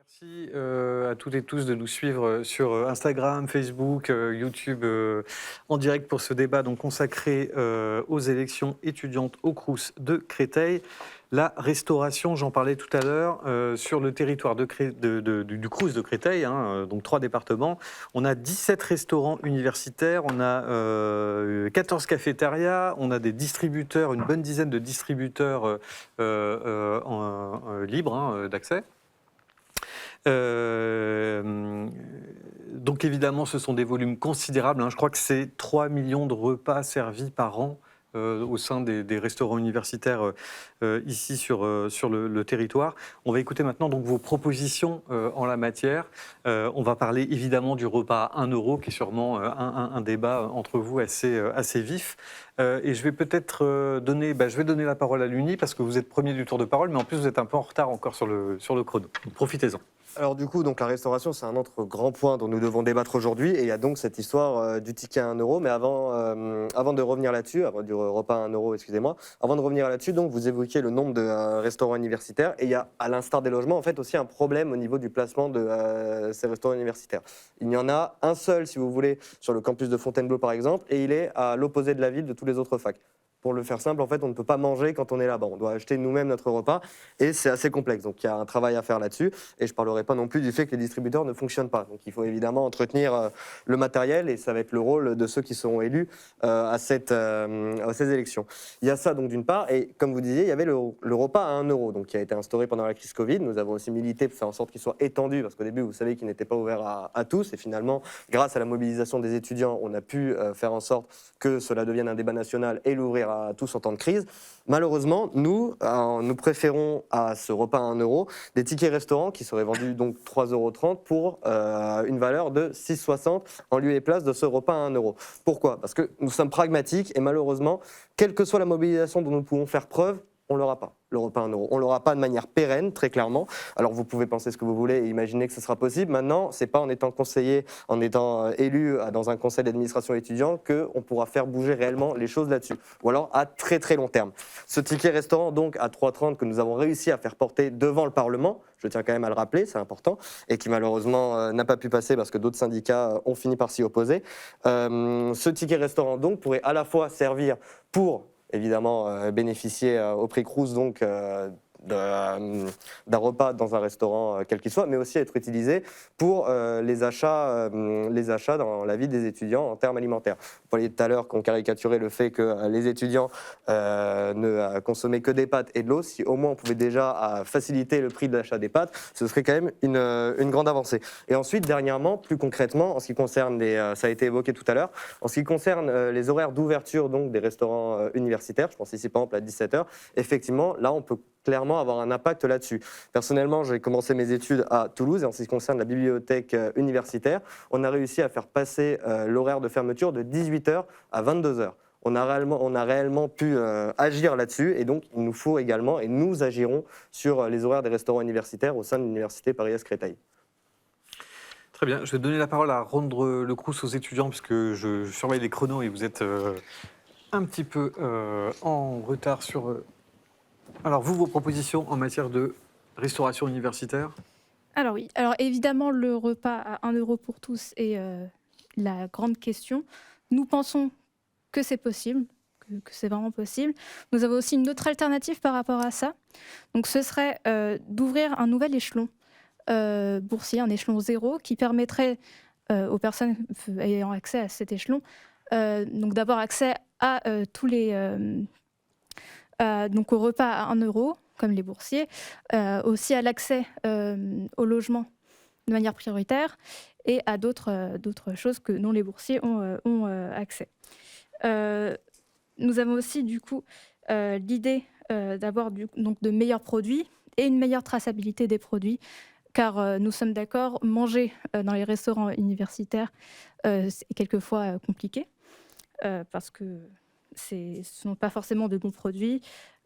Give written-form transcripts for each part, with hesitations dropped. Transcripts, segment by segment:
Merci à toutes et tous de nous suivre sur Instagram, Facebook, YouTube en direct pour ce débat donc consacré aux élections étudiantes au Crous de Créteil. La restauration, j'en parlais tout à l'heure, sur le territoire du Crous de Créteil, hein, donc 3 départements. On a 17 restaurants universitaires, on a 14 cafétérias, on a des distributeurs, une bonne dizaine de distributeurs libres d'accès. Donc évidemment, ce sont des volumes considérables, hein. Je crois que c'est 3 millions de repas servis par an au sein des restaurants universitaires ici sur le territoire. On va écouter maintenant donc vos propositions en la matière. On va parler évidemment du repas à 1 euro, qui est sûrement un débat entre vous assez vif. Et je vais peut-être donner la parole à l'Uni, parce que vous êtes premier du tour de parole, mais en plus vous êtes un peu en retard encore sur le chrono. Donc, profitez-en. Alors du coup, donc la restauration, c'est un autre grand point dont nous devons débattre aujourd'hui. Et il y a donc cette histoire du ticket à 1 euro. Mais avant de revenir là-dessus, du repas à 1 euro, excusez-moi, avant de revenir là-dessus, donc vous évoquiez le nombre de restaurants universitaires. Et il y a, à l'instar des logements, en fait aussi un problème au niveau du placement de ces restaurants universitaires. Il y en a un seul, si vous voulez, sur le campus de Fontainebleau par exemple, et il est à l'opposé de la ville de tous les autres facs. Pour le faire simple, en fait, on ne peut pas manger quand on est là-bas. On doit acheter nous-mêmes notre repas et c'est assez complexe. Donc, il y a un travail à faire là-dessus. Et je ne parlerai pas non plus du fait que les distributeurs ne fonctionnent pas. Donc, il faut évidemment entretenir le matériel et ça va être le rôle de ceux qui seront élus à ces élections. Il y a ça, donc, d'une part. Et comme vous disiez, il y avait le repas à 1 euro, donc, qui a été instauré pendant la crise Covid. Nous avons aussi milité pour faire en sorte qu'il soit étendu parce qu'au début, vous savez qu'il n'était pas ouvert à tous. Et finalement, grâce à la mobilisation des étudiants, on a pu faire en sorte que cela devienne un débat national et l'ouvrir à tous en temps de crise. Malheureusement, nous préférons à ce repas à 1 euro des tickets restaurants qui seraient vendus donc 3,30 € pour une valeur de 6,60 € en lieu et place de ce repas à 1 euro. Pourquoi ? Parce que nous sommes pragmatiques et malheureusement, quelle que soit la mobilisation dont nous pouvons faire preuve, on ne l'aura pas, le repas à 1 euro. On ne l'aura pas de manière pérenne, très clairement. Alors vous pouvez penser ce que vous voulez et imaginer que ce sera possible. Maintenant, ce n'est pas en étant conseiller, en étant élu dans un conseil d'administration étudiant qu'on pourra faire bouger réellement les choses là-dessus. Ou alors à très très long terme. Ce ticket restaurant donc à 3,30 € que nous avons réussi à faire porter devant le Parlement, je tiens quand même à le rappeler, c'est important, et qui malheureusement n'a pas pu passer parce que d'autres syndicats ont fini par s'y opposer. Ce ticket restaurant donc pourrait à la fois servir pour évidemment bénéficier au prix Crous donc d'un repas dans un restaurant quel qu'il soit, mais aussi être utilisé pour les achats dans la vie des étudiants en termes alimentaires. Vous parliez tout à l'heure qu'on caricaturait le fait que les étudiants ne consommaient que des pâtes et de l'eau. Si au moins on pouvait déjà faciliter le prix de l'achat des pâtes, ce serait quand même une grande avancée. Et ensuite, dernièrement, plus concrètement, en ce qui concerne ça a été évoqué tout à l'heure, en ce qui concerne les horaires d'ouverture donc des restaurants universitaires, je pense ici par exemple à 17 h, effectivement, là on peut clairement avoir un impact là-dessus. Personnellement, j'ai commencé mes études à Toulouse et en ce qui concerne la bibliothèque universitaire, on a réussi à faire passer l'horaire de fermeture de 18 h à 22 h. On a réellement pu agir là-dessus et donc il nous faut également, et nous agirons sur les horaires des restaurants universitaires au sein de l'université Paris-Est Créteil. Très bien, je vais donner la parole à rendre le Crous aux étudiants, puisque je surveille les chronos et vous êtes un petit peu en retard sur... Alors, vos propositions en matière de restauration universitaire ? Alors oui, alors évidemment, le repas à 1 euro pour tous est la grande question. Nous pensons que c'est possible, que c'est vraiment possible. Nous avons aussi une autre alternative par rapport à ça. Donc ce serait d'ouvrir un nouvel échelon boursier, un échelon 0, qui permettrait aux personnes ayant accès à cet échelon, donc d'avoir accès à tous les... donc au repas à 1 euro, comme les boursiers, aussi à l'accès au logement de manière prioritaire et à d'autres choses que dont les boursiers ont accès. Nous avons aussi du coup l'idée d'avoir donc de meilleurs produits et une meilleure traçabilité des produits, car nous sommes d'accord, manger dans les restaurants universitaires, c'est quelquefois compliqué, parce que ce ne sont pas forcément de bons produits.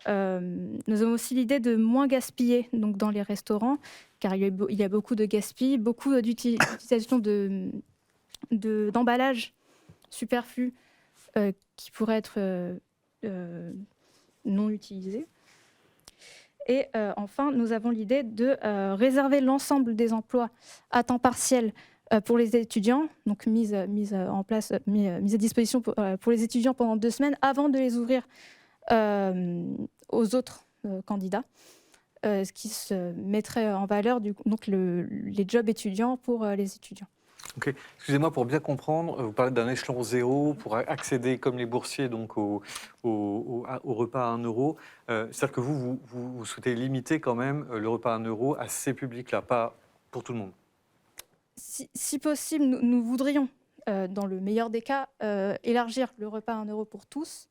Nous avons aussi l'idée de moins gaspiller donc, dans les restaurants, car il y a beaucoup de gaspillage, beaucoup d'utilisation d'emballages superflus qui pourraient être non utilisés. Et enfin, nous avons l'idée de réserver l'ensemble des emplois à temps partiel pour les étudiants, donc mise à disposition pour les étudiants pendant 2 semaines avant de les ouvrir aux autres candidats, ce qui se mettrait en valeur donc les jobs étudiants pour les étudiants. Ok, excusez-moi, pour bien comprendre, vous parlez d'un échelon 0 pour accéder, comme les boursiers, donc au repas à 1 euro. C'est-à-dire que vous souhaitez limiter quand même le repas à 1 euro à ces publics-là, pas pour tout le monde. Si possible, nous voudrions, dans le meilleur des cas, élargir le repas à 1 euro pour tous,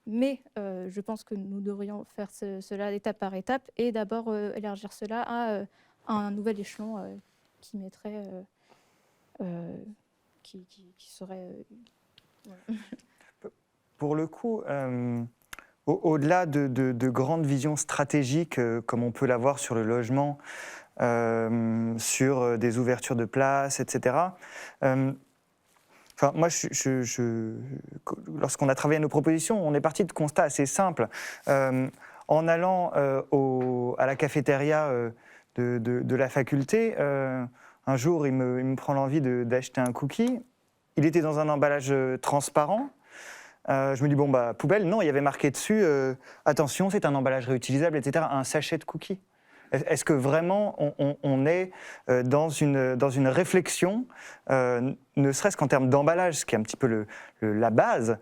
mais je pense que nous devrions faire cela étape par étape et d'abord élargir cela à un nouvel échelon qui mettrait... qui serait... voilà. Pour le coup, au-delà de grandes visions stratégiques, comme on peut l'avoir sur le logement, sur des ouvertures de places, etc. Moi, lorsqu'on a travaillé nos propositions, on est parti de constats assez simples. En allant à la cafétéria de la faculté, un jour, il me prend l'envie d'acheter un cookie. Il était dans un emballage transparent. Je me dis, poubelle. Non, il y avait marqué dessus, attention, c'est un emballage réutilisable, etc. Un sachet de cookies. Est-ce que vraiment on est dans une réflexion, ne serait-ce qu'en termes d'emballage, ce qui est un petit peu la base,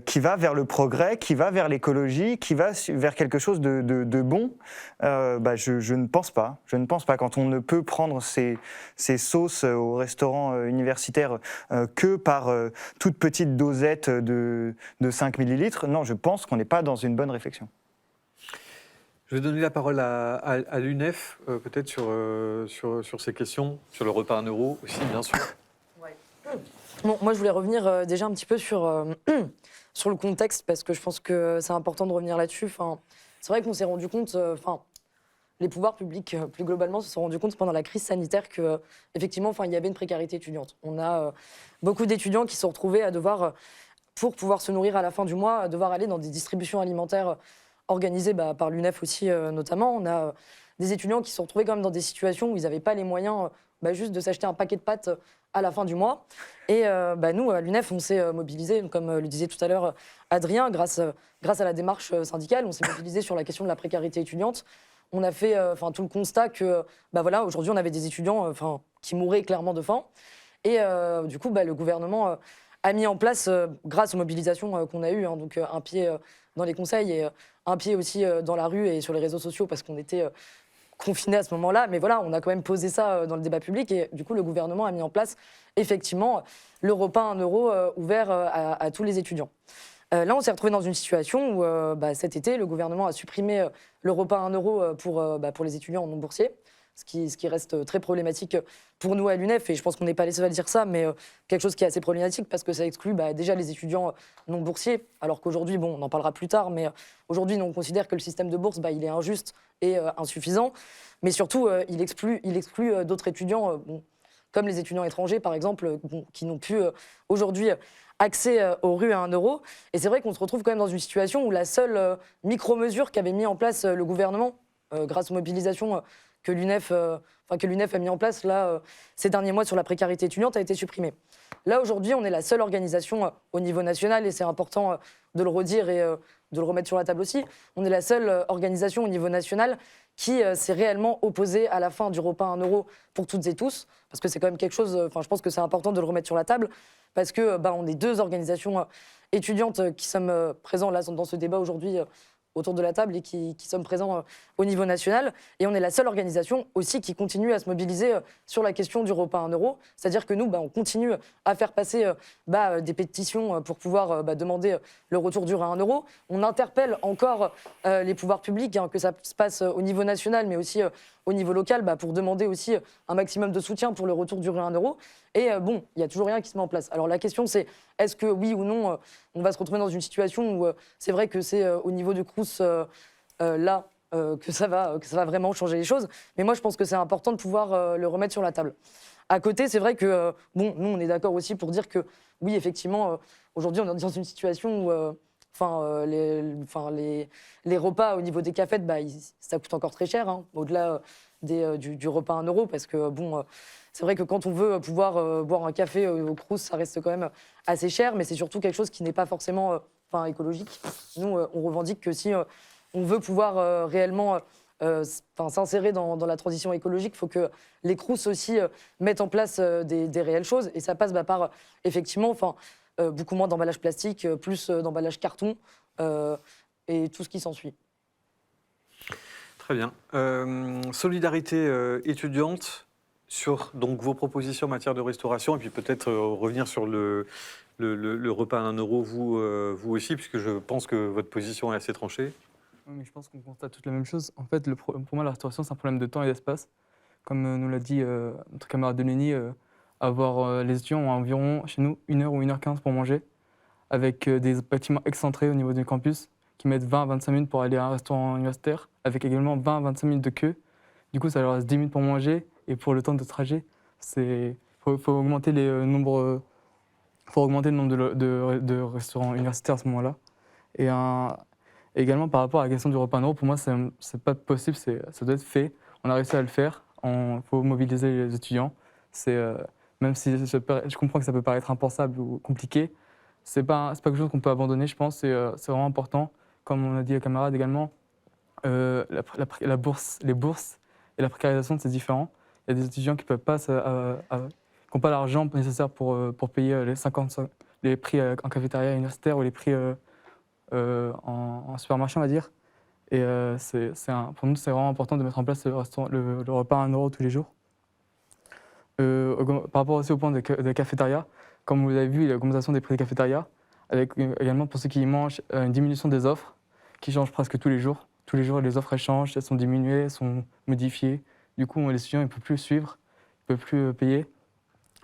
qui va vers le progrès, qui va vers l'écologie, qui va vers quelque chose de bon? Je ne pense pas. Je ne pense pas. Quand on ne peut prendre ces sauces au restaurant universitaire que par toute petite dosette de 5 millilitres, non, je pense qu'on n'est pas dans une bonne réflexion. Je vais donner la parole à l'UNEF, peut-être sur ces questions, sur le repas à 1 euro aussi, bien sûr. Ouais. Bon, moi, je voulais revenir déjà un petit peu sur le contexte, parce que je pense que c'est important de revenir là-dessus. C'est vrai qu'on s'est rendu compte, les pouvoirs publics, plus globalement, se sont rendus compte pendant la crise sanitaire qu'effectivement, il y avait une précarité étudiante. On a beaucoup d'étudiants qui se sont retrouvés à devoir, pour pouvoir se nourrir à la fin du mois, à devoir aller dans des distributions alimentaires organisées par l'UNEF aussi, notamment. On a des étudiants qui se sont retrouvés quand même dans des situations où ils n'avaient pas les moyens juste de s'acheter un paquet de pâtes à la fin du mois. Et nous, à l'UNEF, on s'est mobilisés, comme le disait tout à l'heure Adrien, grâce à la démarche syndicale, on s'est mobilisés sur la question de la précarité étudiante. On a fait tout le constat que aujourd'hui, on avait des étudiants qui mouraient clairement de faim. Et du coup, le gouvernement a mis en place, grâce aux mobilisations qu'on a eues, donc un pied dans les conseils et un pied aussi dans la rue et sur les réseaux sociaux, parce qu'on était confinés à ce moment-là, mais voilà, on a quand même posé ça dans le débat public et du coup, le gouvernement a mis en place effectivement le repas à 1 euro ouvert à tous les étudiants. Là, on s'est retrouvé dans une situation où cet été, le gouvernement a supprimé le repas à 1 euro pour les étudiants non boursiers, ce qui reste très problématique pour nous à l'UNEF, et je pense qu'on n'est pas les seuls à dire ça, mais quelque chose qui est assez problématique parce que ça exclut déjà les étudiants non boursiers, alors qu'aujourd'hui, on en parlera plus tard, mais aujourd'hui, nous, on considère que le système de bourse, il est injuste et insuffisant, mais surtout, il exclut d'autres étudiants, comme les étudiants étrangers, par exemple, qui n'ont plus aujourd'hui accès aux rues à 1 euro. Et c'est vrai qu'on se retrouve quand même dans une situation où la seule micro-mesure qu'avait mis en place le gouvernement, grâce aux mobilisations que l'UNEF a mis en place ces derniers mois sur la précarité étudiante, a été supprimée. Là, aujourd'hui, on est la seule organisation au niveau national, et c'est important de le redire et de le remettre sur la table aussi. On est la seule organisation au niveau national qui s'est réellement opposée à la fin du repas à 1 euro pour toutes et tous, parce que c'est quand même quelque chose, je pense que c'est important de le remettre sur la table, parce que on est 2 organisations étudiantes qui sommes présents là dans ce débat aujourd'hui autour de la table et qui sommes présents au niveau national. Et on est la seule organisation aussi qui continue à se mobiliser sur la question du repas à 1 euro. C'est-à-dire que nous, on continue à faire passer des pétitions pour pouvoir demander le retour du repas à 1 euro. On interpelle encore les pouvoirs publics, que ça se passe au niveau national, mais aussi au niveau local, pour demander aussi un maximum de soutien pour le retour du repas à 1 euro. Et il n'y a toujours rien qui se met en place. Alors la question, c'est est-ce que oui ou non, on va se retrouver dans une situation où c'est vrai que c'est au niveau du Crous que ça va vraiment changer les choses. Mais moi, je pense que c'est important de pouvoir le remettre sur la table. À côté, c'est vrai que nous, on est d'accord aussi pour dire que oui, effectivement, aujourd'hui, on est dans une situation où les repas au niveau des cafettes, ça coûte encore très cher, hein, au-delà du repas à 1 euro, parce que c'est vrai que quand on veut pouvoir boire un café au Crous, ça reste quand même assez cher, mais c'est surtout quelque chose qui n'est pas forcément écologique. Nous, on revendique que si on veut pouvoir réellement s'insérer dans la transition écologique, il faut que les Crous aussi mettent en place des réelles choses, et ça passe par effectivement beaucoup moins d'emballage plastique, plus d'emballage carton et tout ce qui s'ensuit. Très bien. Solidarité étudiante sur donc, vos propositions en matière de restauration et puis peut-être revenir sur le repas à 1 euro, vous aussi, puisque je pense que votre position est assez tranchée. Oui, mais je pense qu'on constate toute la même chose. En fait, pour moi, la restauration, c'est un problème de temps et d'espace. Comme nous l'a dit notre camarade Delény, les étudiants ont environ, chez nous, 1 heure ou 1h15 pour manger, avec des bâtiments excentrés au niveau du campus, qui mettent 20 à 25 minutes pour aller à un restaurant universitaire, avec également 20 à 25 minutes de queue. Du coup, ça leur reste 10 minutes pour manger, et pour le temps de trajet, faut augmenter le nombre de restaurants universitaires à ce moment-là. Et également, par rapport à la question du repas à 1 euro, pour moi, c'est pas possible, ça doit être fait. On a réussi à le faire, il faut mobiliser les étudiants. Même si je comprends que ça peut paraître impensable ou compliqué, c'est pas quelque chose qu'on peut abandonner, je pense. C'est vraiment important. Comme on a dit à camarade également, les bourses et la précarisation, c'est différent. Il y a des étudiants qui n'ont pas l'argent nécessaire pour payer les prix en cafétéria universitaire ou les prix en supermarché, on va dire. Et pour nous, c'est vraiment important de mettre en place le repas à 1 euro tous les jours. Par rapport aussi au point des cafétérias, comme vous avez vu, il y a l'augmentation des prix des cafétérias, avec également pour ceux qui y mangent, une diminution des offres, qui changent presque tous les jours. Tous les jours, les offres elles changent, elles sont diminuées, elles sont modifiées. Du coup, les étudiants ne peuvent plus suivre, ils ne peuvent plus payer.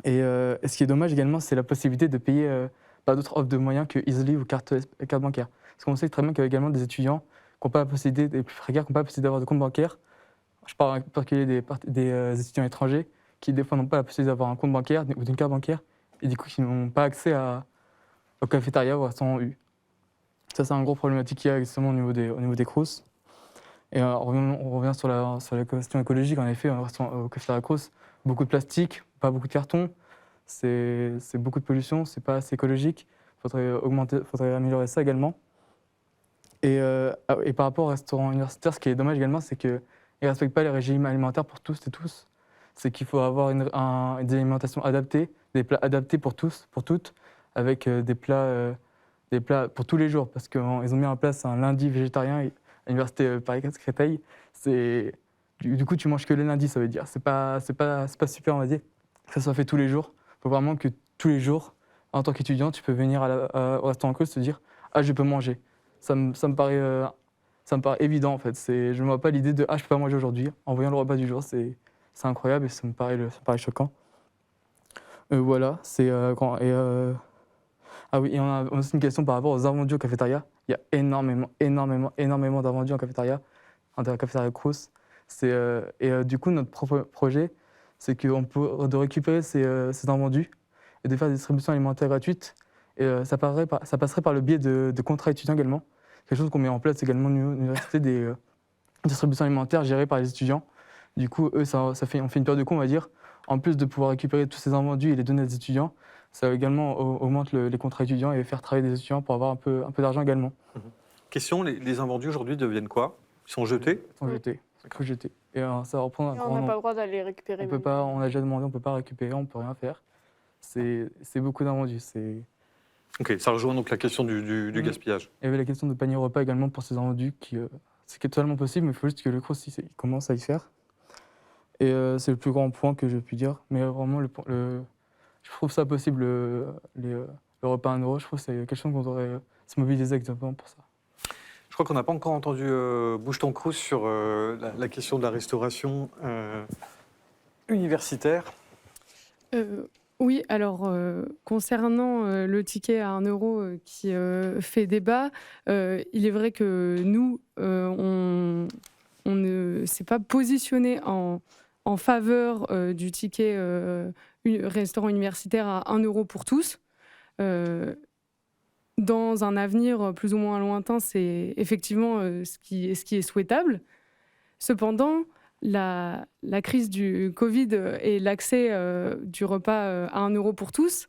Et ce qui est dommage également, c'est la possibilité de payer par d'autres offres de moyens que Easily ou carte bancaire. Parce qu'on sait très bien qu'il y a également des étudiants qui n'ont pas la possibilité, des plus précaires, qui n'ont pas la possibilité d'avoir de compte bancaire. Je parle en particulier des étudiants étrangers qui, des fois, n'ont pas la possibilité d'avoir un compte bancaire ou d'une carte bancaire et du coup, qui n'ont pas accès au cafétéria ou à restaurant U. Ça, c'est un gros problématique qu'il y a justement au niveau des Crous. Et on revient sur la question écologique. En effet, au cafétéria Crous, beaucoup de plastique, pas beaucoup de carton. C'est beaucoup de pollution, c'est pas assez écologique. Faudrait améliorer ça également. Et par rapport au restaurant universitaire, ce qui est dommage également, c'est qu'ils ne respectent pas les régimes alimentaires pour tous et tous. C'est qu'il faut avoir des alimentations adaptées, des plats adaptés pour tous, pour toutes, avec des plats pour tous les jours. Parce qu'ils ont mis en place un lundi végétarien à l'université Paris-Créteil. Du coup, tu manges que le lundi, ça veut dire. C'est pas super, on va dire, que ça soit fait tous les jours. Il faut vraiment que tous les jours, en tant qu'étudiant, tu peux venir au restaurant Crous et te dire « Ah, je peux manger ». Ça me paraît évident, en fait. Je ne vois pas l'idée de « Ah, je peux pas manger aujourd'hui ». En voyant le repas du jour, c'est incroyable et ça me paraît choquant. Voilà, ah oui, et on a aussi une question par rapport aux invendus au cafétéria. Il y a énormément d'invendus en cafétéria, dans la cafétéria Crous. Du coup, notre projet, c'est de récupérer ces invendus et de faire des distributions alimentaires gratuites. Et ça passerait par le biais de contrats étudiants également. Quelque chose qu'on met en place également à l'université, des distributions alimentaires gérées par les étudiants. Du coup, eux, on fait une période de cours, on va dire. En plus de pouvoir récupérer tous ces invendus et les donner à des étudiants, ça également augmente les contrats étudiants et faire travailler des étudiants pour avoir un peu d'argent également. Question, les invendus aujourd'hui deviennent quoi? Ils sont jetés? Ils sont jetés, c'est que jetés. Et ça reprend un grand On n'a nombre. pas le droit d'aller récupérer. On a déjà demandé, on ne peut pas récupérer, on ne peut rien faire. C'est beaucoup d'invendus. Ok, ça rejoint donc la question du gaspillage. Il y avait la question de panier repas également pour ces invendus, c'est totalement possible, mais il faut juste que le Crous il commence à y faire. Et c'est le plus grand point que je puis dire. Mais vraiment, je trouve ça possible, le repas à 1 euro. Je trouve que c'est quelque chose qu'on devrait se mobiliser exactement pour ça. Je crois qu'on n'a pas encore entendu Bouge ton Crous sur la question de la restauration universitaire. Oui, alors concernant le ticket à 1 euro qui fait débat, il est vrai que nous, on ne s'est pas positionné en faveur du ticket restaurant universitaire à 1 euro pour tous. dans un avenir plus ou moins lointain, c'est effectivement ce qui est souhaitable. Cependant, la crise du Covid et l'accès du repas à 1 euro pour tous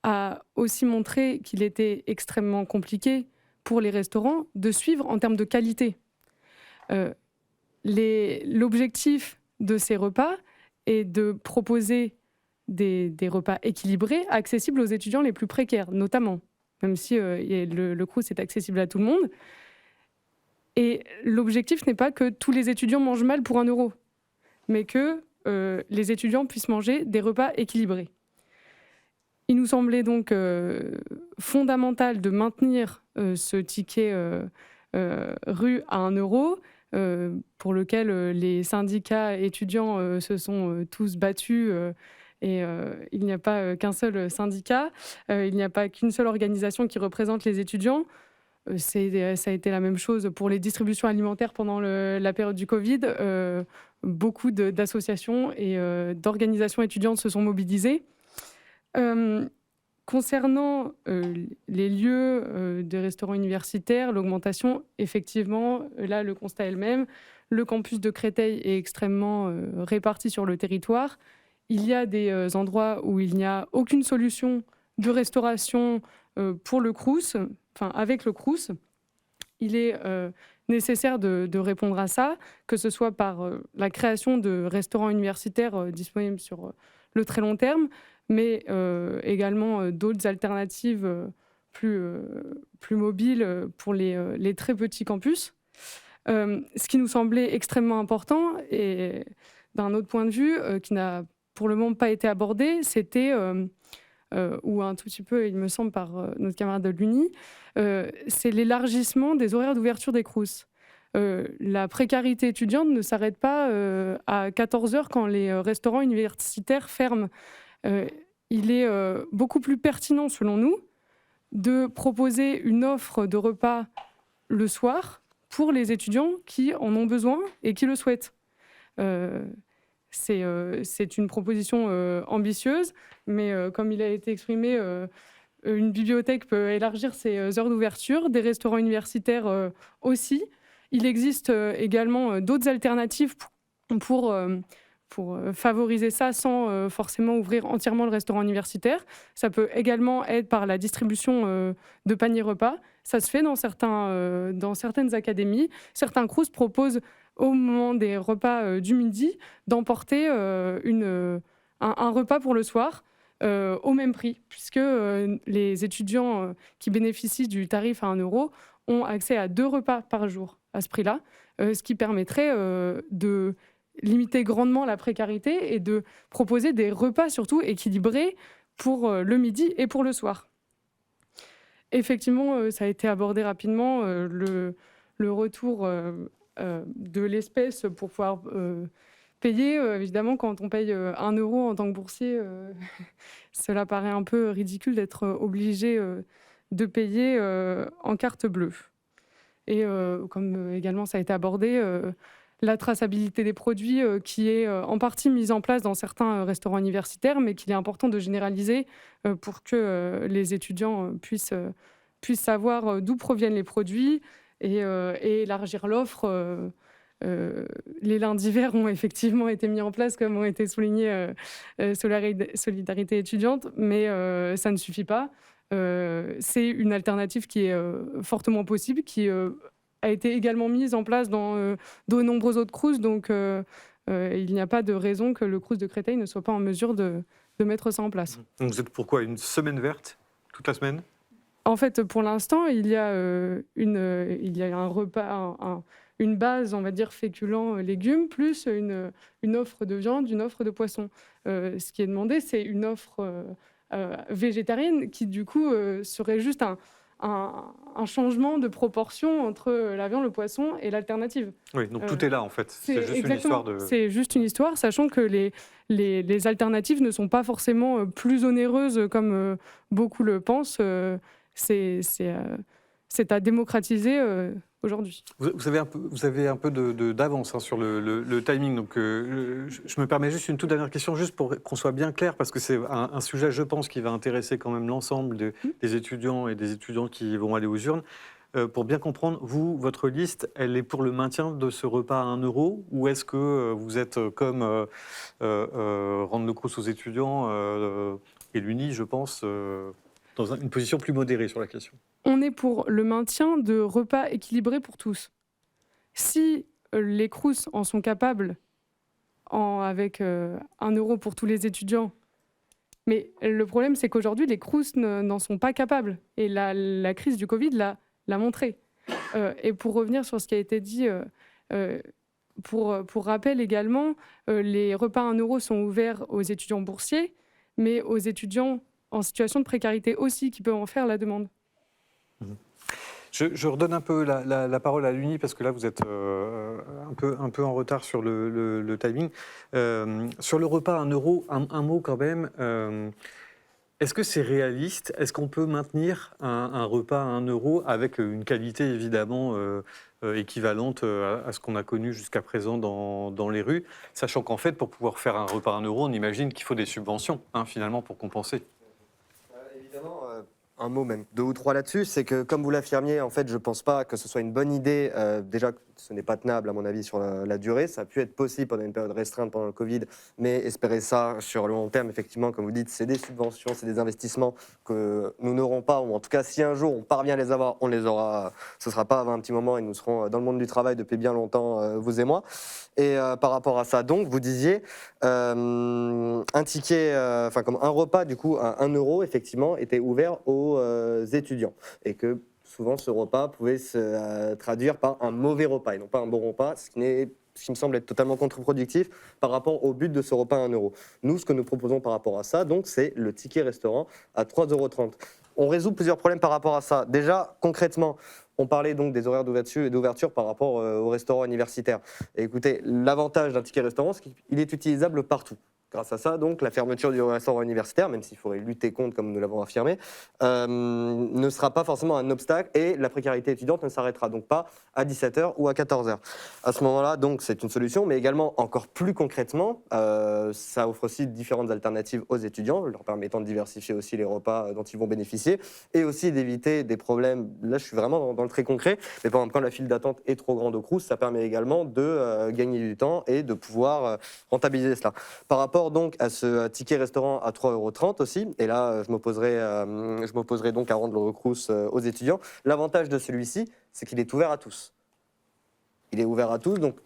a aussi montré qu'il était extrêmement compliqué pour les restaurants de suivre en termes de qualité. L'objectif de ces repas est de proposer des repas équilibrés, accessibles aux étudiants les plus précaires, notamment, même si le Crous est accessible à tout le monde. Et l'objectif n'est pas que tous les étudiants mangent mal pour 1 euro, mais que les étudiants puissent manger des repas équilibrés. Il nous semblait donc fondamental de maintenir ce ticket rue à 1 euro, pour lequel les syndicats étudiants se sont tous battus. Et il n'y a pas qu'un seul syndicat, il n'y a pas qu'une seule organisation qui représente les étudiants. Ça a été la même chose pour les distributions alimentaires pendant la période du Covid. Beaucoup d'associations et d'organisations étudiantes se sont mobilisées. Concernant les lieux des restaurants universitaires, l'augmentation, effectivement, là, le constat est le même. Le campus de Créteil est extrêmement réparti sur le territoire. Il y a des endroits où il n'y a aucune solution de restauration pour le Crous, enfin avec le Crous. Il est nécessaire de répondre à ça, que ce soit par la création de restaurants universitaires disponibles sur le très long terme, mais également d'autres alternatives plus mobiles pour les très petits campus. Ce qui nous semblait extrêmement important, et d'un autre point de vue, qui n'a pour le moment pas été abordé, c'était, ou un tout petit peu, il me semble, par notre camarade de l'Uni, c'est l'élargissement des horaires d'ouverture des Crous. La précarité étudiante ne s'arrête pas à 14h quand les restaurants universitaires ferment. Il est beaucoup plus pertinent, selon nous, de proposer une offre de repas le soir pour les étudiants qui en ont besoin et qui le souhaitent. C'est une proposition ambitieuse, mais comme il a été exprimé, une bibliothèque peut élargir ses heures d'ouverture, des restaurants universitaires aussi. Il existe également d'autres alternatives pour favoriser ça sans forcément ouvrir entièrement le restaurant universitaire. Ça peut également être par la distribution de paniers repas. Ça se fait dans certaines académies. Certains Crous proposent au moment des repas du midi d'emporter un repas pour le soir au même prix, puisque les étudiants qui bénéficient du tarif à 1 euro ont accès à 2 repas par jour à ce prix-là, ce qui permettrait de limiter grandement la précarité et de proposer des repas surtout équilibrés pour le midi et pour le soir. Effectivement, ça a été abordé rapidement, le retour de l'espèce pour pouvoir payer. Évidemment, quand on paye 1 euro en tant que boursier, cela paraît un peu ridicule d'être obligé de payer en carte bleue. Et comme également ça a été abordé, la traçabilité des produits qui est en partie mise en place dans certains restaurants universitaires, mais qu'il est important de généraliser pour que les étudiants puissent savoir d'où proviennent les produits et élargir l'offre. Les lundis verts ont effectivement été mis en place, comme ont été soulignés Solidarité étudiante, mais ça ne suffit pas. C'est une alternative qui est fortement possible, qui a été également mise en place dans de nombreux autres Crous, donc il n'y a pas de raison que le Crous de Créteil ne soit pas en mesure de mettre ça en place. Donc vous êtes pourquoi une semaine verte toute la semaine? En fait, pour l'instant, il y a un repas, une base, on va dire, féculents, légumes, plus une offre de viande, une offre de poisson. Ce qui est demandé, c'est une offre végétarienne qui, du coup, serait juste un changement de proportion entre la viande, le poisson et l'alternative. Oui, donc tout est là, en fait. C'est juste une histoire de... C'est juste une histoire, sachant que les alternatives ne sont pas forcément plus onéreuses comme beaucoup le pensent. C'est à démocratiser aujourd'hui. Vous avez un peu d'avance sur le timing. Donc, je me permets juste une toute dernière question, juste pour qu'on soit bien clair, parce que c'est un sujet, je pense, qui va intéresser quand même l'ensemble des étudiants et des étudiantes qui vont aller aux urnes. Pour bien comprendre, vous, votre liste, elle est pour le maintien de ce repas à 1 euro, ou est-ce que vous êtes comme rendre le crous aux étudiants et l'UNI, je pense, dans une position plus modérée sur la question? On est pour le maintien de repas équilibrés pour tous. Si les Crous en sont capables, avec 1 euro pour tous les étudiants, mais le problème c'est qu'aujourd'hui les Crous n'en sont pas capables. Et la crise du Covid l'a montré. Et pour revenir sur ce qui a été dit, pour rappel également, les repas à 1 euro sont ouverts aux étudiants boursiers, mais aux étudiants en situation de précarité aussi qui peuvent en faire la demande. Je redonne un peu la parole à l'UNI parce que là vous êtes un peu en retard sur le timing. Sur le repas à 1 euro, un mot quand même. Est-ce que c'est réaliste? Est-ce qu'on peut maintenir un repas à 1 euro avec une qualité évidemment équivalente à ce qu'on a connu jusqu'à présent dans les rues, sachant qu'en fait pour pouvoir faire un repas à 1 euro, on imagine qu'il faut des subventions finalement pour compenser? Évidemment, un mot même, 2 ou 3 là-dessus, c'est que comme vous l'affirmiez, en fait, je ne pense pas que ce soit une bonne idée. Déjà, ce n'est pas tenable, à mon avis, sur la durée. Ça a pu être possible pendant une période restreinte pendant le Covid, mais espérer ça sur le long terme, effectivement, comme vous dites, c'est des subventions, c'est des investissements que nous n'aurons pas, ou en tout cas, si un jour on parvient à les avoir, on les aura. Ce ne sera pas avant un petit moment et nous serons dans le monde du travail depuis bien longtemps, vous et moi. Et par rapport à ça, donc, vous disiez, un ticket, comme un repas, du coup, à 1 euro, effectivement, était ouvert aux étudiants. Et que souvent, ce repas pouvait se traduire par un mauvais repas et non pas un bon repas, ce qui me semble être totalement contre-productif par rapport au but de ce repas à 1 euro. Nous, ce que nous proposons par rapport à ça, donc, c'est le ticket restaurant à 3,30 €. On résout plusieurs problèmes par rapport à ça. Déjà, concrètement, on parlait donc des horaires d'ouverture par rapport au restaurant universitaire. Et écoutez, l'avantage d'un ticket restaurant, c'est qu'il est utilisable partout. Grâce à ça, donc, la fermeture du restaurant universitaire, même s'il faudrait lutter contre, comme nous l'avons affirmé, ne sera pas forcément un obstacle et la précarité étudiante ne s'arrêtera donc pas à 17 h ou à 14 h. À ce moment-là, donc, c'est une solution, mais également, encore plus concrètement, ça offre aussi différentes alternatives aux étudiants, leur permettant de diversifier aussi les repas dont ils vont bénéficier et aussi d'éviter des problèmes. Là, je suis vraiment dans le très concret, mais par exemple, quand la file d'attente est trop grande au Crous, ça permet également de gagner du temps et de pouvoir rentabiliser cela. Par rapport donc à ce ticket restaurant à 3,30 € aussi, et là je m'opposerai donc à rendre le Crous aux étudiants. L'avantage de celui-ci, c'est qu'il est ouvert à tous. Il est ouvert à tous, donc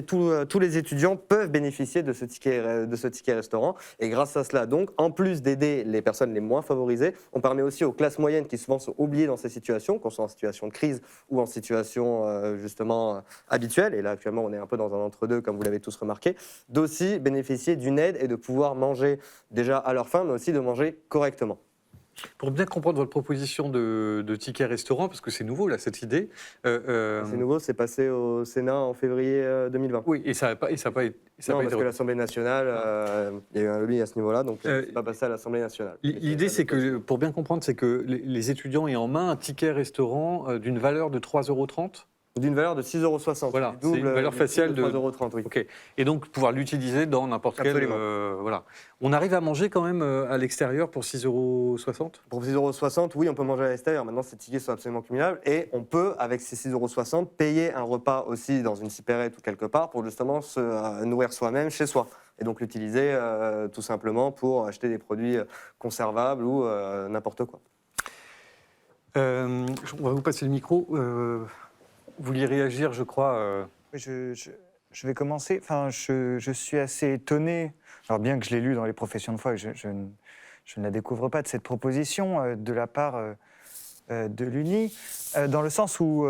tous les étudiants peuvent bénéficier de ce ticket restaurant. Et grâce à cela, donc, en plus d'aider les personnes les moins favorisées, on permet aussi aux classes moyennes qui souvent sont oubliées dans ces situations, qu'on soit en situation de crise ou en situation justement habituelle, et là actuellement on est un peu dans un entre-deux comme vous l'avez tous remarqué, d'aussi bénéficier d'une aide et de pouvoir manger déjà à leur faim, mais aussi de manger correctement. Pour bien comprendre votre proposition de ticket restaurant, parce que c'est nouveau là, cette idée. C'est nouveau, c'est passé au Sénat en février 2020. Oui, et ça n'a pas été. Non, parce que l'Assemblée nationale, il y a eu un lobby à ce niveau-là, donc c'est pas passé à l'Assemblée nationale. L'idée, c'est que, pour bien comprendre, c'est que les étudiants aient en main un ticket restaurant d'une valeur de 3,30 €. D'une valeur de 6,60 €. Voilà, c'est une valeur faciale de 3,30 €, oui. Ok. Et donc pouvoir l'utiliser dans n'importe quel. Voilà. On arrive à manger quand même à l'extérieur pour 6,60 €. Pour 6,60 €, oui, on peut manger à l'extérieur. Maintenant, ces tickets sont absolument cumulables. Et on peut, avec ces 6,60 €, payer un repas aussi dans une supérette ou quelque part pour justement se nourrir soi-même chez soi. Et donc l'utiliser tout simplement pour acheter des produits conservables ou n'importe quoi. On va vous passer le micro. Vous vouliez réagir, je crois. Je vais commencer. Enfin, je suis assez étonné, alors bien que je l'ai lu dans les professions de foi, je ne la découvre pas, de cette proposition de la part de l'UNI, dans le sens où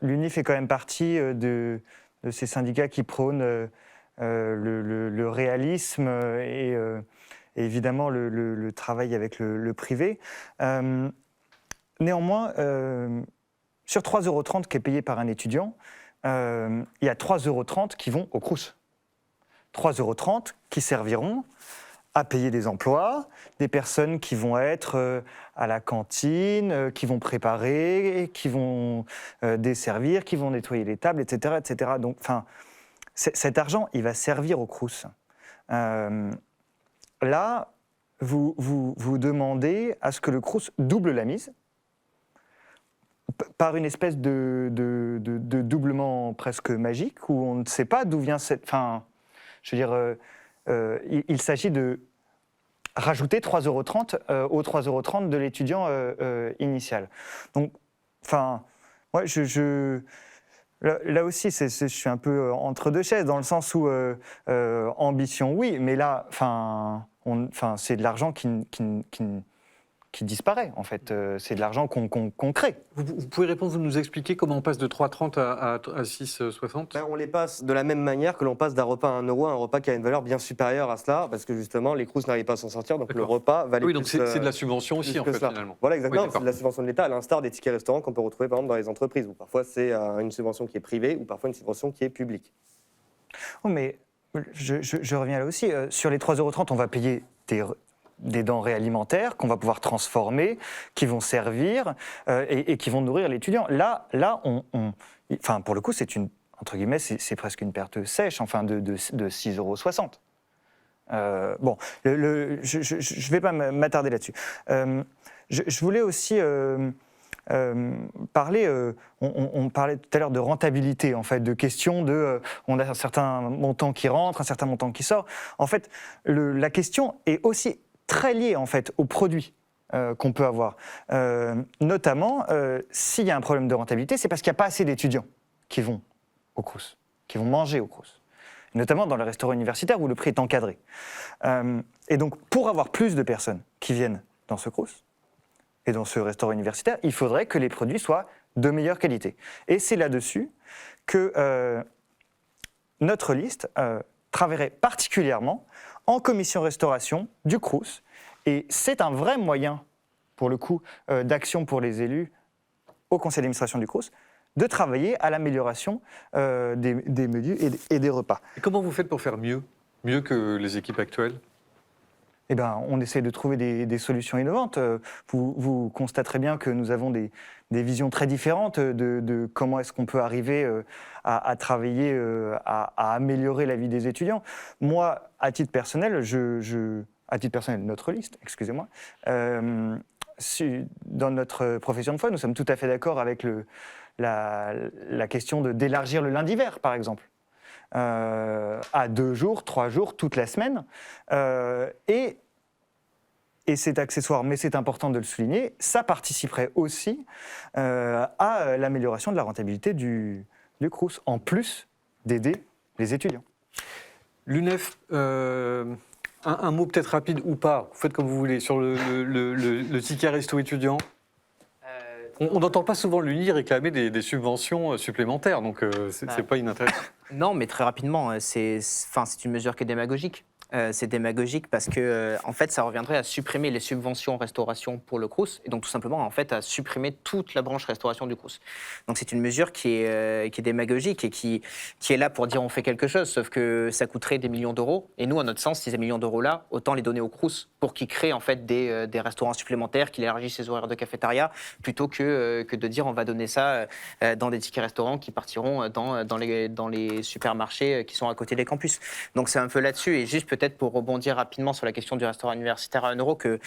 l'UNI fait quand même partie de ces syndicats qui prônent le réalisme et évidemment le travail avec le privé. Néanmoins, sur 3,30 € qui est payé par un étudiant, il y a 3,30 € qui vont au Crous. 3,30 € qui serviront à payer des emplois, des personnes qui vont être à la cantine, qui vont préparer, qui vont desservir, qui vont nettoyer les tables, etc. etc. Donc, cet argent, il va servir au Crous. Là, vous demandez à ce que le Crous double la mise par une espèce de doublement presque magique où on ne sait pas d'où vient cette... Enfin, je veux dire, il s'agit de rajouter 3,30 € aux 3,30 € de l'étudiant initial. Donc, moi, là aussi, je suis un peu entre deux chaises, dans le sens où ambition, oui, mais là, c'est de l'argent qui disparaît, en fait. C'est de l'argent qu'on crée. Vous pouvez répondre, vous nous expliquer comment on passe de 3,30 à 6,60 ? On les passe de la même manière que l'on passe d'un repas à 1 € à un repas qui a une valeur bien supérieure à cela, parce que justement, les Crous n'arrivent pas à s'en sortir, donc le repas valait Oui, donc plus, c'est de la subvention aussi, en fait, finalement. Voilà, exactement. Oui, c'est de la subvention de l'État, à l'instar des tickets restaurants qu'on peut retrouver, par exemple, dans les entreprises, où parfois c'est une subvention qui est privée, ou parfois une subvention qui est publique. Oh, mais je reviens là aussi. Sur les 3,30 €, on va payer des denrées alimentaires qu'on va pouvoir transformer, qui vont servir et qui vont nourrir l'étudiant. Là, pour le coup, c'est entre guillemets, c'est presque une perte sèche, de 6,60 €. Bon, je ne vais pas m'attarder là-dessus. Je voulais aussi parler, on parlait tout à l'heure de rentabilité, en fait, de questions de, on a un certain montant qui rentre, un certain montant qui sort. En fait, la question est aussi très liée, en fait, aux produits qu'on peut avoir. Notamment, s'il y a un problème de rentabilité, c'est parce qu'il n'y a pas assez d'étudiants qui vont au Crous, qui vont manger au Crous. Notamment dans les restaurants universitaires où le prix est encadré. Et donc, pour avoir plus de personnes qui viennent dans ce Crous et dans ce restaurant universitaire, il faudrait que les produits soient de meilleure qualité. Et c'est là-dessus que notre liste travaillerait particulièrement en commission restauration du Crous. Et c'est un vrai moyen, pour le coup, d'action pour les élus au conseil d'administration du Crous, de travailler à l'amélioration des menus et des repas. Et comment vous faites pour faire mieux que les équipes actuelles ? Eh ben, on essaie de trouver des solutions innovantes. Vous constaterez bien que nous avons des visions très différentes de comment est-ce qu'on peut arriver à travailler, à améliorer la vie des étudiants. Moi, à titre personnel, notre liste, excusez-moi, dans notre profession de foi, nous sommes tout à fait d'accord avec la question d'élargir le lundi vert, par exemple. À 2 jours, 3 jours, toute la semaine. Et c'est accessoire, mais c'est important de le souligner, ça participerait aussi à l'amélioration de la rentabilité du Crous, en plus d'aider les étudiants. L'UNEF, un mot peut-être rapide ou pas, vous faites comme vous voulez, sur le ticket resto étudiant. On n'entend pas souvent l'UNI réclamer des subventions supplémentaires, donc c'est pas inintéressant. Non, mais très rapidement, c'est une mesure qui est démagogique. C'est démagogique parce que, en fait, ça reviendrait à supprimer les subventions restauration pour le Crous et donc tout simplement, en fait, à supprimer toute la branche restauration du Crous. Donc c'est une mesure qui est démagogique et qui est là pour dire on fait quelque chose, sauf que ça coûterait des millions d'euros. Et nous, à notre sens, ces millions d'euros-là, autant les donner au Crous pour qu'il crée en fait des restaurants supplémentaires, qu'il élargisse ses horaires de cafétéria, plutôt que de dire on va donner ça dans des tickets restaurants qui partiront dans les supermarchés qui sont à côté des campus. Donc c'est un peu là-dessus et juste peut-être pour rebondir rapidement sur la question du restaurant universitaire à 1 € que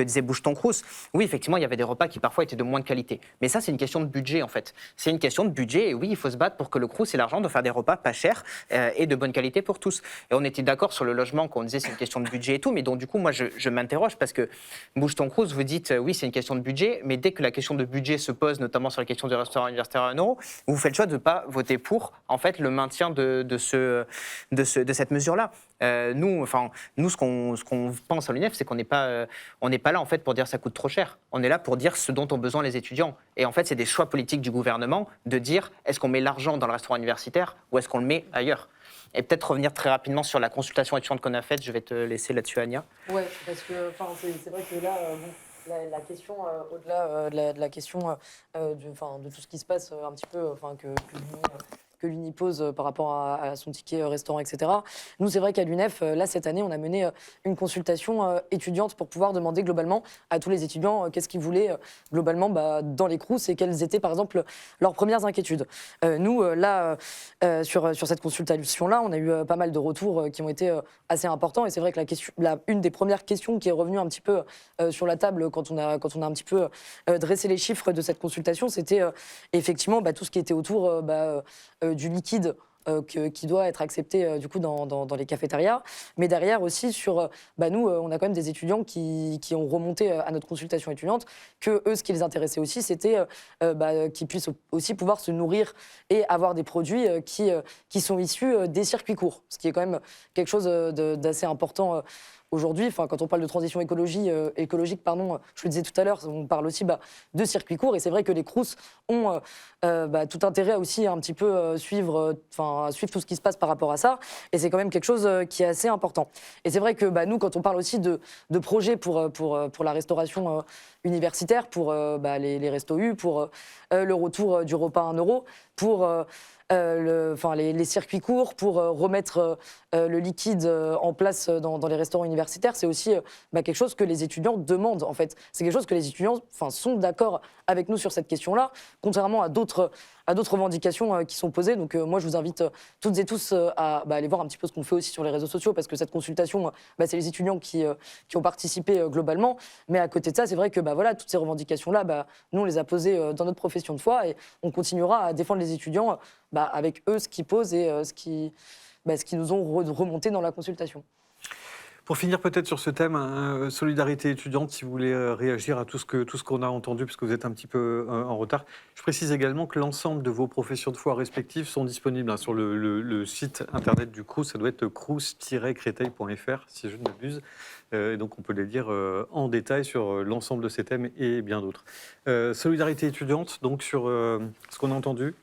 disait Bouche ton Crous. Oui, effectivement, il y avait des repas qui parfois étaient de moins de qualité. Mais ça, c'est une question de budget, en fait. C'est une question de budget et oui, il faut se battre pour que le Crous ait l'argent de faire des repas pas chers et de bonne qualité pour tous. Et on était d'accord sur le logement quand on disait c'est une question de budget et tout, mais donc du coup, moi, je m'interroge parce que Bouche ton Crous, vous dites oui, c'est une question de budget, mais dès que la question de budget se pose, notamment sur la question du restaurant universitaire à 1 €, vous faites le choix de ne pas voter pour, en fait, le maintien de cette mesure-là. Nous, ce qu'on pense à l'UNEF, c'est qu'on n'est pas là en fait pour dire ça coûte trop cher. On est là pour dire ce dont ont besoin les étudiants. Et en fait, c'est des choix politiques du gouvernement de dire est-ce qu'on met l'argent dans le restaurant universitaire ou est-ce qu'on le met ailleurs. Et peut-être revenir très rapidement sur la consultation étudiante qu'on a faite. Je vais te laisser là-dessus, Ania. Ouais, parce que c'est vrai que là, la question, au-delà de la question de tout ce qui se passe un petit peu, que l'UNI que l'Uni pose par rapport à son ticket restaurant, etc. Nous, c'est vrai qu'à l'UNEF, là, cette année, on a mené une consultation étudiante pour pouvoir demander globalement à tous les étudiants qu'est-ce qu'ils voulaient globalement dans les crous et quelles étaient, par exemple, leurs premières inquiétudes. Nous, là, sur cette consultation-là, on a eu pas mal de retours qui ont été assez importants. Et c'est vrai que une des premières questions qui est revenue un petit peu sur la table quand on a un petit peu dressé les chiffres de cette consultation, c'était effectivement tout ce qui était autour du liquide qui doit être accepté du coup dans les cafétérias. Mais derrière aussi, nous, on a quand même des étudiants qui ont remonté à notre consultation étudiante que eux, ce qui les intéressait aussi, c'était qu'ils puissent aussi pouvoir se nourrir et avoir des produits qui sont issus des circuits courts, ce qui est quand même quelque chose d'assez important. Aujourd'hui, quand on parle de transition écologique, je le disais tout à l'heure, on parle aussi de circuits courts. Et c'est vrai que les crous ont tout intérêt à aussi un petit peu suivre tout ce qui se passe par rapport à ça. Et c'est quand même quelque chose qui est assez important. Et c'est vrai que nous, quand on parle aussi de projets pour la restauration universitaire, pour les Restos U, pour le retour du repas à 1 euro, pour les circuits courts, pour remettre le liquide en place dans les restaurants universitaires, c'est aussi quelque chose que les étudiants demandent en fait. C'est quelque chose que les étudiants sont d'accord avec nous sur cette question-là, contrairement à d'autres revendications qui sont posées. Donc moi je vous invite toutes et tous à aller voir un petit peu ce qu'on fait aussi sur les réseaux sociaux, parce que cette consultation, c'est les étudiants qui ont participé globalement. Mais à côté de ça, c'est vrai que toutes ces revendications-là, nous on les a posées dans notre profession de foi et on continuera à défendre les étudiants avec eux ce qu'ils posent et ce qui nous ont remonté dans la consultation. Pour finir peut-être sur ce thème, solidarité étudiante, si vous voulez réagir à tout ce qu'on a entendu, puisque vous êtes un petit peu en retard. Je précise également que l'ensemble de vos professions de foi respectives sont disponibles sur le site internet du Crous. Ça doit être crous-créteil.fr, si je ne m'abuse. Et donc on peut les lire en détail sur l'ensemble de ces thèmes et bien d'autres. Solidarité étudiante, donc sur ce qu'on a entendu.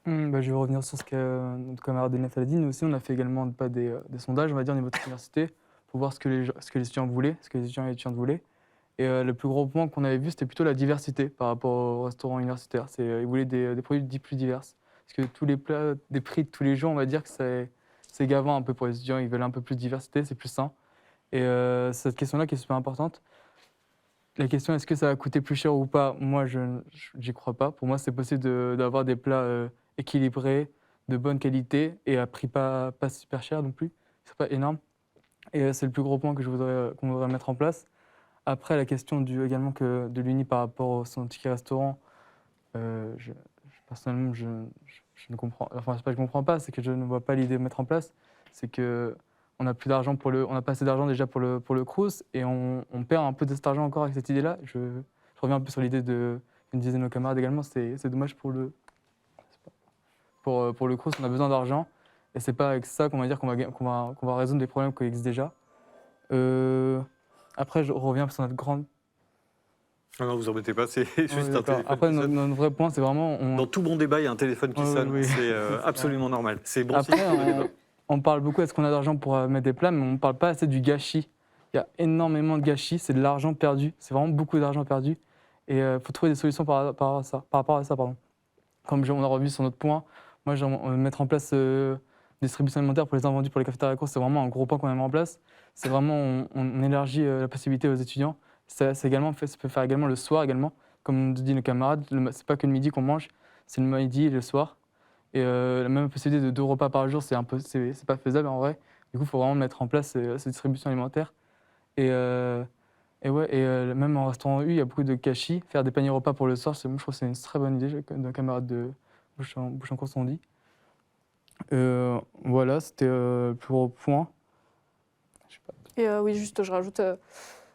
Je vais revenir sur ce que notre camarade Enef a dit. Nous aussi, on a fait également des sondages, on va dire, au niveau de l'université, pour voir ce que les étudiants voulaient, ce que les étudiants et les étudiantes voulaient. Et le plus gros point qu'on avait vu, c'était plutôt la diversité par rapport au restaurant universitaire. Ils voulaient des produits plus divers. Parce que tous les plats, des prix de tous les jours, on va dire que c'est gavant un peu pour les étudiants. Ils veulent un peu plus de diversité, c'est plus sain. Et cette question-là qui est super importante. La question, est-ce que ça va coûter plus cher ou pas? Moi, j'y crois pas. Pour moi, c'est possible d'avoir des plats équilibrés, de bonne qualité et à prix pas super cher non plus. C'est pas énorme. Et c'est le plus gros point qu'on voudrait mettre en place. Après, la question également de l'Uni par rapport au son ticket restaurant, personnellement, je ne comprends. Enfin, c'est pas que je ne comprends pas, c'est que je ne vois pas l'idée de mettre en place. C'est qu'on n'a plus d'argent on n'a pas assez d'argent déjà pour le Crous et on perd un peu de cet argent encore avec cette idée-là. Je reviens un peu sur l'idée que disaient nos camarades également. C'est dommage pour le Crous, on a besoin d'argent. Et c'est pas avec ça qu'on va dire qu'on va résoudre des problèmes qui existent déjà. Après, je reviens sur notre grande... Non, vous embêtez pas, c'est juste un téléphone. Après, notre vrai point, c'est vraiment... Dans tout bon débat, il y a un téléphone qui sonne. Oui. C'est absolument normal. C'est bon signe pour le débat. On parle beaucoup, est-ce qu'on a d'argent pour mettre des plats, mais on ne parle pas assez du gâchis. Il y a énormément de gâchis, c'est de l'argent perdu. C'est vraiment beaucoup d'argent perdu. Et il faut trouver des solutions par rapport à ça. Comme on a revu sur notre point, moi, mettre en place... distribution alimentaire pour les invendus pour les cafétérias courses, c'est vraiment un gros point qu'on a mis en place. C'est vraiment, on élargit la possibilité aux étudiants. Ça peut faire également le soir également. Comme dit nos camarades, c'est pas que le midi qu'on mange, c'est le midi et le soir. Et la même possibilité de 2 repas par jour, c'est pas faisable en vrai. Du coup, il faut vraiment mettre en place cette distribution alimentaire. Et même en restaurant U, il y a beaucoup de gâchis. Faire des paniers repas pour le soir, je trouve que c'est une très bonne idée d'un camarade de Bouche en Course on dit. Voilà, c'était le plus gros point. Et oui, juste, je rajoute,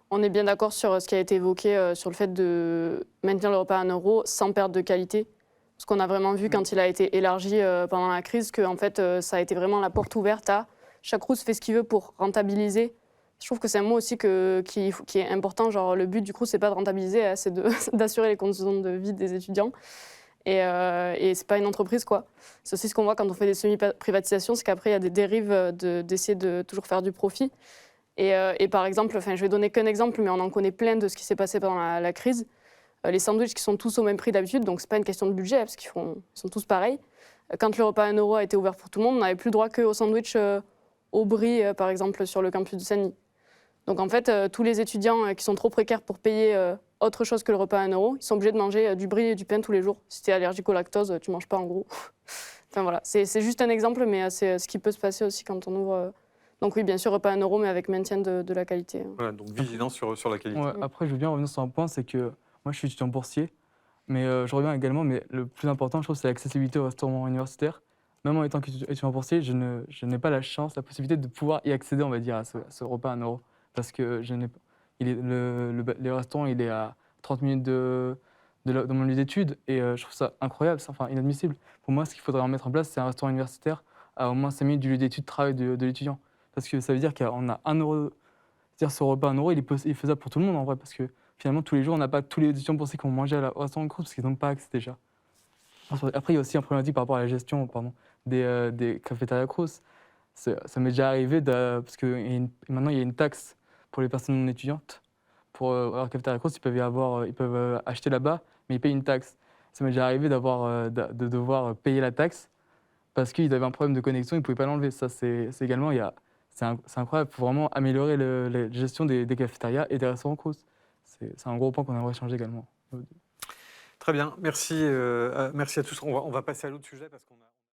on est bien d'accord sur ce qui a été évoqué, sur le fait de maintenir le repas à 1 euro sans perte de qualité. Parce qu'on a vraiment vu quand il a été élargi pendant la crise que en fait, ça a été vraiment la porte ouverte à chaque Crous fait ce qu'il veut pour rentabiliser. Je trouve que c'est un mot aussi qui est important. Genre, le but du Crous, c'est pas de rentabiliser, hein, c'est d'assurer les conditions de vie des étudiants. Et c'est pas une entreprise, quoi. C'est aussi ce qu'on voit quand on fait des semi-privatisations, c'est qu'après, il y a des dérives d'essayer de toujours faire du profit. Et par exemple, je vais donner qu'un exemple, mais on en connaît plein de ce qui s'est passé pendant la crise. Les sandwichs qui sont tous au même prix d'habitude, donc c'est pas une question de budget, parce qu'ils sont tous pareils. Quand le repas à 1 euro a été ouvert pour tout le monde, on n'avait plus droit qu'au sandwich au brie, par exemple, sur le campus de Senlis. Donc en fait, tous les étudiants qui sont trop précaires pour payer autre chose que le repas à 1 euro, ils sont obligés de manger du brie et du pain tous les jours. Si tu es allergique au lactose, tu ne manges pas en gros. Enfin voilà, c'est juste un exemple, mais c'est ce qui peut se passer aussi quand on ouvre. Donc oui, bien sûr, repas à 1 euro, mais avec maintien de la qualité. Voilà, donc vigilance sur la qualité. Ouais, après, je veux bien revenir sur un point, c'est que moi, je suis étudiant boursier, mais je reviens également, mais le plus important, je trouve, c'est l'accessibilité au restaurant universitaire. Même en étant étudiant boursier, je n'ai pas la chance, la possibilité de pouvoir y accéder, on va dire, à ce repas à 1 euro. Parce que le restaurant, il est à 30 minutes de mon lieu d'études, et je trouve ça incroyable, enfin inadmissible. Pour moi, ce qu'il faudrait en mettre en place, c'est un restaurant universitaire à au moins 5 minutes du lieu d'études, travail de l'étudiant. Parce que ça veut dire qu'on a 1 euro, c'est-à-dire ce repas à 1 euro, il est faisable pour tout le monde en vrai, parce que finalement, tous les jours, on n'a pas tous les étudiants boursiers qui vont manger au restaurant Crous, parce qu'ils n'ont pas accès déjà. Après, il y a aussi un problématique par rapport à la gestion des cafétérias Crous. Ça m'est déjà arrivé, parce que maintenant, il y a une taxe pour les personnes non étudiantes. Pour leur cafétéria Crous, ils peuvent acheter là-bas, mais ils payent une taxe. Ça m'est déjà arrivé de devoir payer la taxe parce qu'ils avaient un problème de connexion, ils ne pouvaient pas l'enlever. Ça, c'est également, c'est incroyable. Il faut vraiment améliorer la gestion des cafétérias et des restaurants Crous. C'est un gros point qu'on aimerait changer également. Très bien, merci, merci à tous. On va passer à l'autre sujet parce qu'on a...